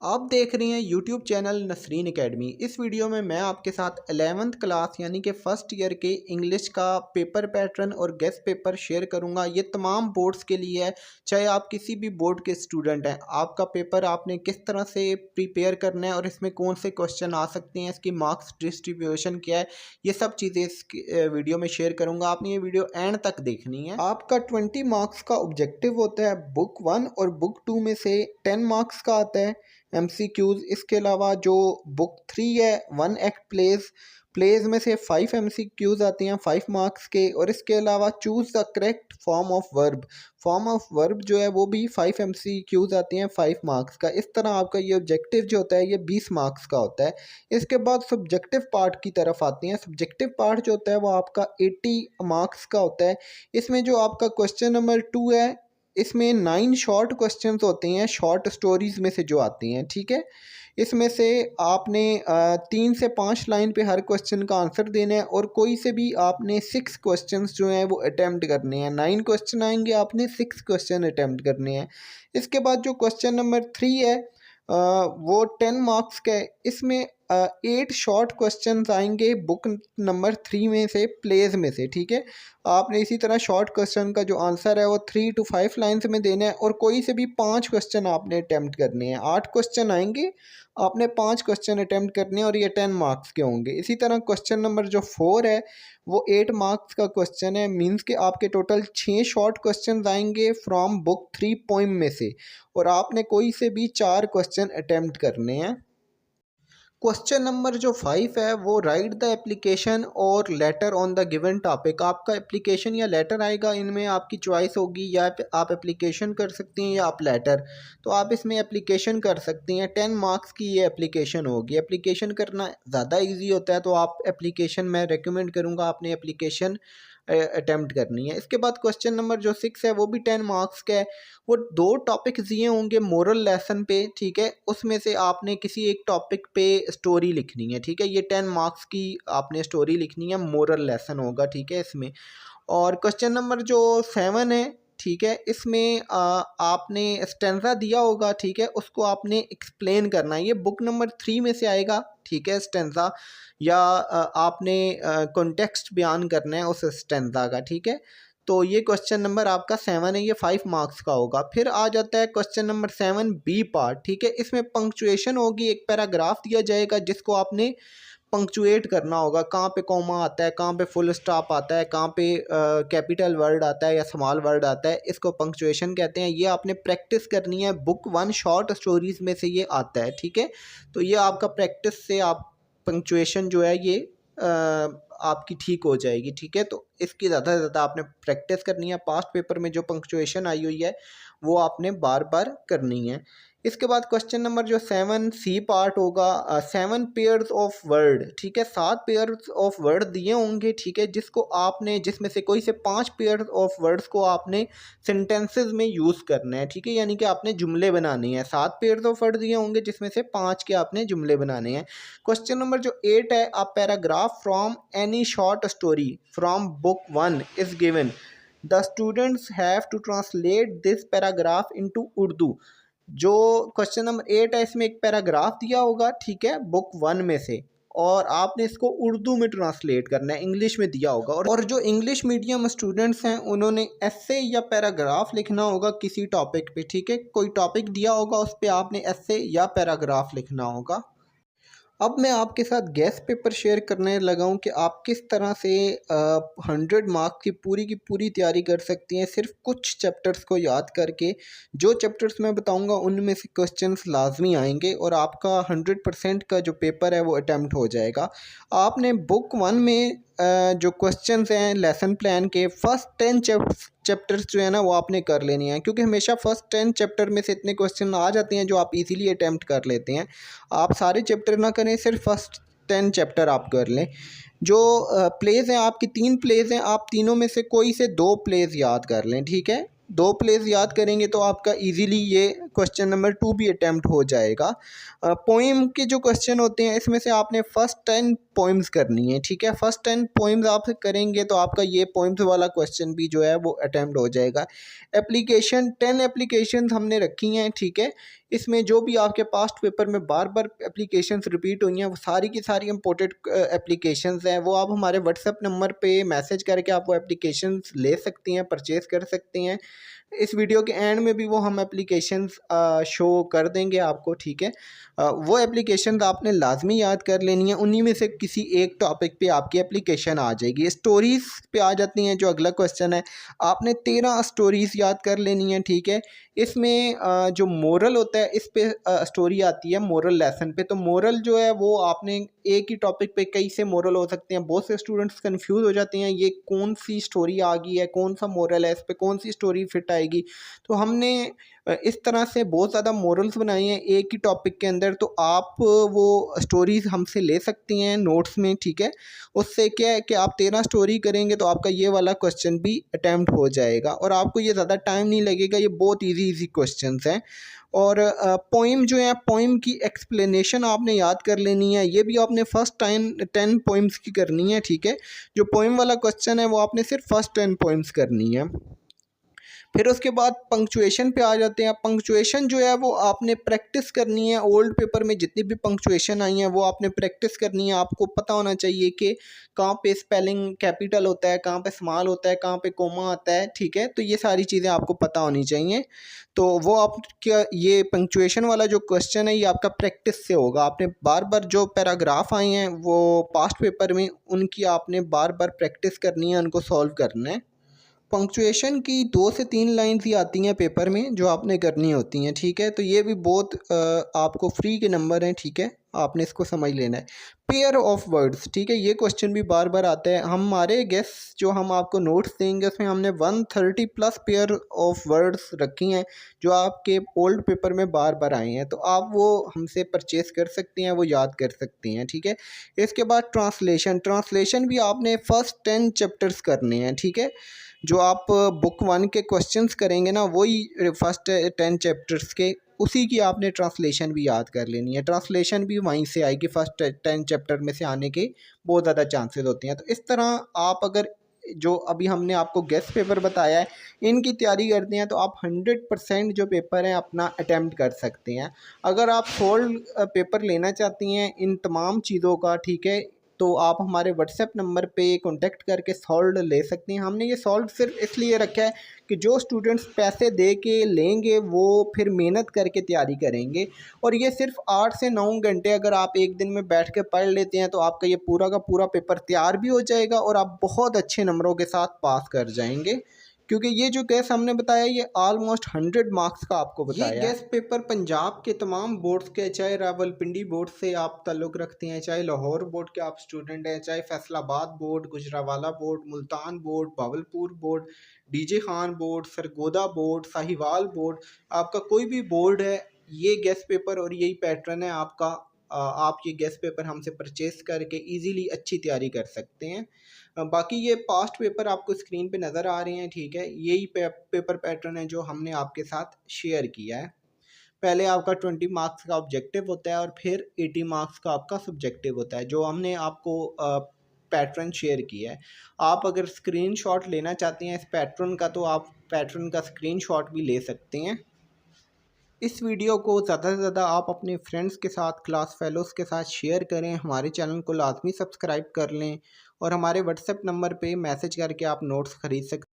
आप देख रहे हैं यूट्यूब चैनल नसरीन एकेडमी। इस वीडियो में मैं आपके साथ 11th क्लास यानी कि फर्स्ट ईयर के इंग्लिश का पेपर पैटर्न और गेस्ट पेपर शेयर करूंगा। ये तमाम बोर्ड्स के लिए है, चाहे आप किसी भी बोर्ड के स्टूडेंट हैं। आपका पेपर आपने किस तरह से प्रिपेयर करना है और इसमें कौन से क्वेश्चन आ सकते हैं, इसकी मार्क्स डिस्ट्रीब्यूशन क्या है, ये सब चीज़ें इस वीडियो में शेयर करूँगा। आपने ये वीडियो एंड तक देखनी है। आपका 20 मार्क्स का ऑब्जेक्टिव होता है बुक 1 और बुक 2 में से 10 मार्क्स का आता है MCQs। इसके अलावा जो बुक 3 है 1 एक्ट प्लेज में से 5 MCQs आते हैं 5 मार्क्स के। और इसके अलावा choose the correct form of verb जो है वो भी 5 MCQs आते हैं 5 मार्क्स का। इस तरह आपका ये ऑब्जेक्टिव जो होता है ये 20 मार्क्स का होता है। इसके बाद सब्जेक्टिव पार्ट की तरफ आते हैं। सब्जेक्टिव पार्ट जो होता है वो आपका 80 मार्क्स का होता है। इसमें जो आपका क्वेश्चन नंबर 2 है, इसमें 9 शॉर्ट क्वेश्चंस होते हैं, शॉर्ट स्टोरीज में से जो आती हैं, ठीक है। इसमें से आपने 3 से 5 लाइन पे हर क्वेश्चन का आंसर देना है और कोई से भी आपने 6 क्वेश्चंस जो हैं वो अटेम्प्ट करने हैं। 9 क्वेश्चन आएंगे, आपने 6 क्वेश्चन अटेम्प्ट करने हैं। इसके बाद जो क्वेश्चन नंबर 3 है वो 10 मार्क्स का है। इसमें 8 शॉर्ट क्वेश्चंस आएंगे बुक नंबर 3 में से, प्लेज में से, ठीक है। आपने इसी तरह शॉर्ट क्वेश्चन का जो आंसर है वो 3 to 5 लाइन्स में देना है और कोई से भी 5 क्वेश्चन आपने अटेम्प्ट करने हैं। 8 क्वेश्चन आएंगे, आपने 5 क्वेश्चन अटेम्प्ट करने हैं और ये 10 मार्क्स के होंगे। इसी तरह क्वेश्चन नंबर जो 4 है वो 8 मार्क्स का क्वेश्चन है। मीन्स के आपके टोटल 6 शॉर्ट क्वेश्चन आएंगे फ्रॉम बुक 3 पोइम में से और आपने कोई से भी 4 क्वेश्चन अटेम्प्ट करने हैं। क्वेश्चन नंबर जो 5 है वो राइट द एप्लीकेशन और later on the given topic. आपका एप्लीकेशन या लेटर आएगा, इनमें आपकी चॉइस होगी, या आप एप्लीकेशन कर सकती हैं या आप लेटर। तो आप इसमें एप्लीकेशन कर सकती हैं। 10 मार्क्स की ये एप्लीकेशन होगी। एप्लीकेशन करना ज़्यादा इजी होता है, तो आप एप्लीकेशन मैं रेकमेंड करूँगा, आपने एप्लीकेशन अटेम्प्ट करनी है। इसके बाद क्वेश्चन नंबर जो 6 है वो भी 10 मार्क्स का है। वो 2 टॉपिक दिए होंगे मोरल लेसन पे, ठीक है। उसमें से आपने किसी एक टॉपिक पे स्टोरी लिखनी है, ठीक है। ये 10 मार्क्स की आपने स्टोरी लिखनी है, मोरल लेसन होगा, ठीक है इसमें। और क्वेश्चन नंबर जो 7 है, ठीक है, इसमें आपने स्टेंजा दिया होगा, ठीक है, उसको आपने एक्सप्लेन करना है। ये बुक नंबर 3 में से आएगा, ठीक है, स्टेंजा, या आपने कॉन्टेक्स्ट बयान करना है उस स्टेंजा का, ठीक है। तो ये क्वेश्चन नंबर आपका 7 है, ये 5 मार्क्स का होगा। फिर आ जाता है क्वेश्चन नंबर 7 बी पार्ट, ठीक है। इसमें पंक्चुएशन होगी, एक पैराग्राफ दिया जाएगा जिसको आपने पंक्चुएट करना होगा। कहाँ पे कॉमा आता है, कहाँ पे फुल स्टॉप आता है, कहाँ पे कैपिटल वर्ड आता है या स्मॉल वर्ड आता है, इसको पंक्चुएशन कहते हैं। ये आपने प्रैक्टिस करनी है। बुक 1 शॉर्ट स्टोरीज में से ये आता है, ठीक है। तो ये आपका प्रैक्टिस से आप पंक्चुएशन जो है ये आपकी ठीक हो जाएगी, ठीक है। तो इसकी ज़्यादा से ज़्यादा आपने प्रैक्टिस करनी है। पास्ट पेपर में जो पंक्चुएशन आई हुई है वो आपने बार बार करनी है। इसके बाद क्वेश्चन नंबर जो 7 सी पार्ट होगा, 7 पेयर्स ऑफ वर्ड, ठीक है। 7 पेयर्स ऑफ वर्ड दिए होंगे, ठीक है, जिसको आपने, जिसमें से कोई से 5 पेयर्स ऑफ वर्ड्स को आपने सेंटेंसेस में यूज़ करना है, ठीक है। यानी कि आपने जुमले बनाने हैं। 7 पेयर्स ऑफ वर्ड दिए होंगे जिसमें से 5 के आपने जुमले बनाने हैं। क्वेश्चन नंबर जो 8 है, आप paragraph from any short story from book 1 is given, the students have to translate this paragraph into Urdu. जो क्वेश्चन नंबर 8 है, इसमें एक पैराग्राफ दिया होगा, ठीक है, बुक 1 में से, और आपने इसको उर्दू में ट्रांसलेट करना है, इंग्लिश में दिया होगा। और जो इंग्लिश मीडियम स्टूडेंट्स हैं उन्होंने एस्से या पैराग्राफ लिखना होगा किसी टॉपिक पे, ठीक है। कोई टॉपिक दिया होगा उस पर आपने एस्से या पैराग्राफ लिखना होगा। अब मैं आपके साथ गेस्ट पेपर शेयर करने लगा हूँ कि आप किस तरह से 100 मार्क्स की पूरी तैयारी कर सकती हैं सिर्फ कुछ चैप्टर्स को याद करके। जो चैप्टर्स मैं बताऊँगा उनमें से क्वेश्चंस लाजमी आएंगे और आपका 100% का जो पेपर है वो अटैम्प्ट हो जाएगा। आपने बुक 1 में जो क्वेश्चंस हैं लेसन प्लान के, फर्स्ट 10 चैप्टर्स जो है ना वो आपने कर लेनी है, क्योंकि हमेशा फर्स्ट 10 चैप्टर में से इतने क्वेश्चन आ जाते हैं जो आप इजीली अटैम्प्ट कर लेते हैं। आप सारे चैप्टर ना करें, सिर्फ फर्स्ट 10 चैप्टर आप कर लें। जो प्लेज हैं आपकी 3 प्लेज हैं, आप तीनों में से कोई से 2 प्लेज याद कर लें, ठीक है। 2 प्लेज याद करेंगे तो आपका इजीली ये क्वेश्चन नंबर 2 भी अटैम्प्ट हो जाएगा। पोइम के जो क्वेश्चन होते हैं इसमें से आपने फर्स्ट 10 पोइम्स करनी है, ठीक है। फर्स्ट 10 पोइम्स आप करेंगे तो आपका ये पोइम्स वाला क्वेश्चन भी जो है वो अटैम्प्ट हो जाएगा। एप्लीकेशन 10 एप्लीकेशंस हमने रखी हैं, ठीक है। इसमें जो भी आपके पास्ट पेपर में बार बार एप्लीकेशंस रिपीट हुई हैं वो सारी की सारी इम्पोर्टेड एप्लीकेशंस हैं, वो आप हमारे व्हाट्सएप नंबर पे मैसेज करके आप वो एप्लीकेशंस ले सकती हैं, परचेज़ कर सकती हैं। इस वीडियो के एंड में भी वो हम एप्लीकेशंस शो कर देंगे आपको, ठीक है। वो एप्लीकेशंस आपने लाजमी याद कर लेनी है, उन्हीं में से किसी एक टॉपिक पे आपकी एप्लीकेशन आ जाएगी। स्टोरीज़ पे आ जाती हैं, जो अगला क्वेश्चन है, आपने 13 स्टोरीज़ याद कर लेनी है, ठीक है। इसमें जो मोरल होता है इस पे स्टोरी आती है मोरल लेसन पे, तो मोरल जो है वो आपने एक ही टॉपिक पे कई से मोरल हो सकते हैं। बहुत से स्टूडेंट्स कंफ्यूज हो जाते हैं ये कौन सी स्टोरी आ गई है, कौन सा मोरल है, इस पे कौन सी स्टोरी फिट आएगी। तो हमने इस तरह से बहुत ज़्यादा मोरल्स बनाए हैं एक ही टॉपिक के अंदर, तो आप वो स्टोरीज़ हमसे ले सकती हैं नोट्स में, ठीक है। उससे क्या है कि आप 13 स्टोरी करेंगे तो आपका ये वाला क्वेश्चन भी अटैम्प्ट हो जाएगा और आपको ये ज़्यादा टाइम नहीं लगेगा, ये बहुत इजी क्वेश्चंस हैं। और पोइम जो है, पोइम की एक्सप्लेनेशन आपने याद कर लेनी है, ये भी आपने फर्स्ट टाइम 10 पोइम्स की करनी है, ठीक है। जो पोइम वाला क्वेश्चन है वो आपने सिर्फ फर्स्ट 10 पोइम्स करनी है। फिर उसके बाद पंक्चुएशन पे आ जाते हैं। पंक्चुएशन जो है वो आपने प्रैक्टिस करनी है, ओल्ड पेपर में जितनी भी पंक्चुएशन आई हैं वो आपने प्रैक्टिस करनी है। आपको पता होना चाहिए कि कहाँ पे स्पेलिंग कैपिटल होता है, कहाँ पे स्मॉल होता है, कहाँ पे कोमा आता है, ठीक है। तो ये सारी चीज़ें आपको पता होनी चाहिए। तो वो आप क्या, ये पंक्चुएशन वाला जो क्वेश्चन है ये आपका प्रैक्टिस से होगा। आपने बार बार जो पैराग्राफ आए हैं वो पास्ट पेपर में, उनकी आपने बार बार प्रैक्टिस करनी है, उनको सॉल्व करना है। पंक्चुएशन की 2 से 3 लाइन्स ही आती हैं पेपर में जो आपने करनी होती हैं, ठीक है। तो ये भी बहुत आपको फ्री के नंबर हैं, ठीक है, आपने इसको समझ लेना है। पेयर ऑफ वर्ड्स, ठीक है, ये क्वेश्चन भी बार बार आता है। हमारे गेस जो हम आपको नोट्स देंगे उसमें हमने 130 प्लस पेयर ऑफ वर्ड्स रखी हैं जो आपके ओल्ड पेपर में बार बार आए हैं, तो आप वो हमसे परचेज़ कर सकती हैं, वो याद कर सकती हैं, ठीक है। इसके बाद ट्रांसलेशन भी आपने फर्स्ट 10 चैप्टर्स करने हैं, ठीक है। जो आप बुक 1 के क्वेश्चंस करेंगे ना, वही फर्स्ट 10 चैप्टर्स के, उसी की आपने ट्रांसलेशन भी याद कर लेनी है। ट्रांसलेशन भी वहीं से आएगी, फर्स्ट 10 चैप्टर में से आने के बहुत ज़्यादा चांसेस होते हैं। तो इस तरह आप अगर जो अभी हमने आपको गेस्ट पेपर बताया है इनकी तैयारी करते हैं तो आप 100% जो पेपर हैं अपना अटैम्प्ट कर सकते हैं। अगर आप सोल्व पेपर लेना चाहती हैं इन तमाम चीज़ों का, ठीक है, तो आप हमारे व्हाट्सएप नंबर पे कांटेक्ट करके सॉल्व ले सकते हैं। हमने ये सॉल्व सिर्फ इसलिए रखा है कि जो स्टूडेंट्स पैसे दे के लेंगे वो फिर मेहनत करके तैयारी करेंगे, और ये सिर्फ 8 से 9 घंटे अगर आप एक दिन में बैठ के पढ़ लेते हैं तो आपका ये पूरा का पूरा पेपर तैयार भी हो जाएगा और आप बहुत अच्छे नंबरों के साथ पास कर जाएंगे। क्योंकि ये जो गैस हमने बताया ये ऑलमोस्ट 100 मार्क्स का आपको बताया। ये गैस पेपर पंजाब के तमाम बोर्ड्स के, चाहे रावलपिंडी बोर्ड से आप ताल्लुक़ रखते हैं, चाहे लाहौर बोर्ड के आप स्टूडेंट हैं, चाहे Faisalabad board, Gujranwala board, Multan board, Bahawalpur board, DJ Khan board, Sargodha board, Sahiwal board, आपका कोई भी बोर्ड है, ये गैस पेपर और यही पैटर्न है आपका। आप ये गेस्ट पेपर हमसे परचेस करके इजीली अच्छी तैयारी कर सकते हैं। बाकी ये पास्ट पेपर आपको स्क्रीन पे नज़र आ रहे हैं, ठीक है, यही पेपर पैटर्न है जो हमने आपके साथ शेयर किया है। पहले आपका 20 मार्क्स का ऑब्जेक्टिव होता है और फिर 80 मार्क्स का आपका सब्जेक्टिव होता है, जो हमने आपको पैटर्न शेयर किया है। आप अगर स्क्रीनशॉट लेना चाहते हैं इस पैटर्न का तो आप पैटर्न का स्क्रीनशॉट भी ले सकते हैं। इस वीडियो को ज़्यादा से ज़्यादा आप अपने फ्रेंड्स के साथ, क्लास फेलोज़ के साथ शेयर करें। हमारे चैनल को लाजमी सब्सक्राइब कर लें और हमारे व्हाट्सएप नंबर पे मैसेज करके आप नोट्स ख़रीद सकते हैं।